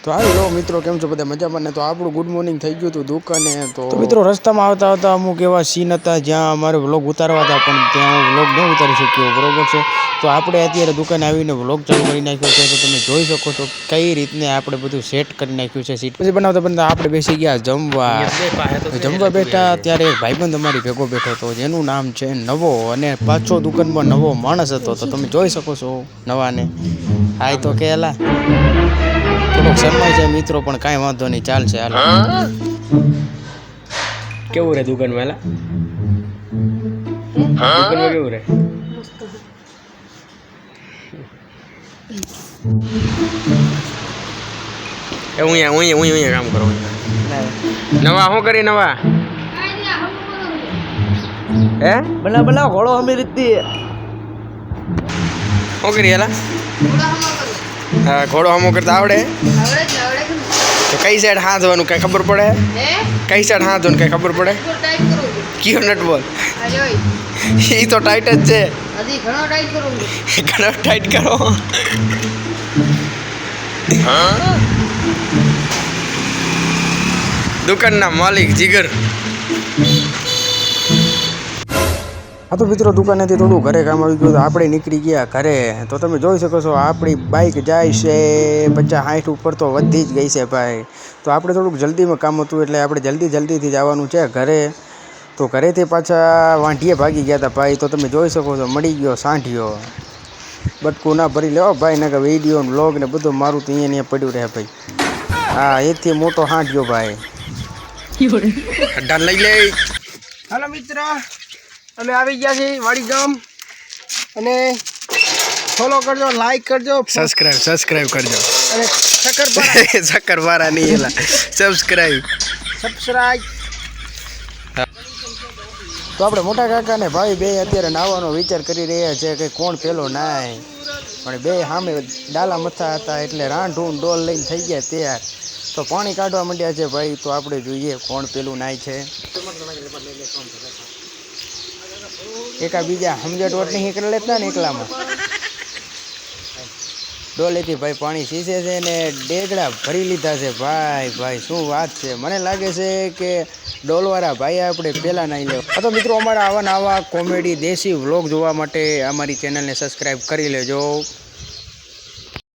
તો હેલો મિત્રો, કેમ છો બધા? મજામાં ને? તો આપણું ગુડ મોર્નિંગ થઈ ગયું હતું દુકાને. તો મિત્રો રસ્તામાં આવતા આવતા અમુક એવા સીન હતા જ્યાં અમારે વ્લોગ ઉતારવા હતા, પણ ત્યાં હું વ્લોગ ન ઉતારી શક્યો, બરોબર છે. તો આપણે અત્યારે દુકાને આવીને વ્લોગ ચાલુ કરી નાખ્યો છે. તો તમે જોઈ શકો છો કઈ રીતને આપણે બધું સેટ કરી નાખ્યું છે. સીટ પછી બનાવતા બનાવતા આપણે બેસી ગયા જમવા બેઠા. ત્યારે એક ભાઈબંધ અમારી ભેગો બેઠો હતો જેનું નામ છે નવો, અને પાછો દુકાનમાં નવો માણસ હતો. તો તમે જોઈ શકો છો નવાને. હાય તો કેલા થોડોક શરમાય છે મિત્રો, પણ કાંઈ વાંધો નહીં, ચાલશે. હાલો, કેવું રે દુકાનમાં? એલા દુકાનમાં કેવું રે? હું અહીંયા કામ કરું. નવા શું કરી? નવા હે બના ઘોડો અમે રીતથી શું કરી? એલા હા, ઘોડો હમો કરતા આવડે? તો કઈ સાઈડ હાથ ધોવાનું કઈ ખબર પડે? કઈ સાઈડ હાથ ધોવાનું કઈ ખબર પડે? કયો નટ બોલ? એ તો ટાઈટ જ છે. ઘણો ટાઈટ કરો. દુકાનના માલિક જીગર. હા તો મિત્રો, દુકાનેથી થોડું ઘરે કામ આવી ગયું તો આપણે નીકળી ગયા ઘરે. તો તમે જોઈ શકો છો આપણી બાઇક જાય છે 50-60 ઉપર તો વધી જ ગઈ છે ભાઈ. તો આપણે થોડુંક જલ્દીમાં કામ હતું એટલે આપણે જલ્દીથી જવાનું છે ઘરે. તો ઘરેથી પાછા વાંઢીએ ભાગી ગયા હતા ભાઈ. તો તમે જોઈ શકો છો મળી ગયો સાંઢિયો. બટકું ના ભરી લેવો ભાઈ, ને કે વિડીયો વ્લોગ ને બધું મારું તો અહીંયા પડ્યું રહે ભાઈ. હા, એથી મોટો સાંઢિયો ભાઈ. લઈ લે. હાલો મિત્ર, અમે આવી ગયા છીએ વાડી ગામ, અને ફોલો કરજો, લાઈક કરજો, સબસ્ક્રાઇબ કરજો, અને શક્કરપારા નહીં એલા સબસ્ક્રાઇબ. તો આપણે મોટા કાકા ને ભાઈ બે અત્યારે નાવાનો વિચાર કરી રહ્યા છે કે કોણ પેલો નાય, પણ બે સામે ડાલા મથા હતા એટલે રાંઢું ડોલ લઈને થઈ ગયા તૈયાર. તો પાણી કાઢવા માંડ્યા છે ભાઈ. તો આપણે જોઈએ કોણ પેલું નાય છે. એકા બીજા સમજટ વટ નહીં કરી લેતા ને એકલામાં. ડોલેથી ભાઈ પાણી સીસે છે ને ડેગડા ભરી લીધા છે ભાઈ. શું વાત છે! મને લાગે છે કે ડોલવાળા ભાઈ આપણે પહેલાં નાઈ લેવા. તો મિત્રો, અમારા આવા કોમેડી દેશી વ્લોગ જોવા માટે અમારી ચેનલને સબસ્ક્રાઈબ કરી લેજો.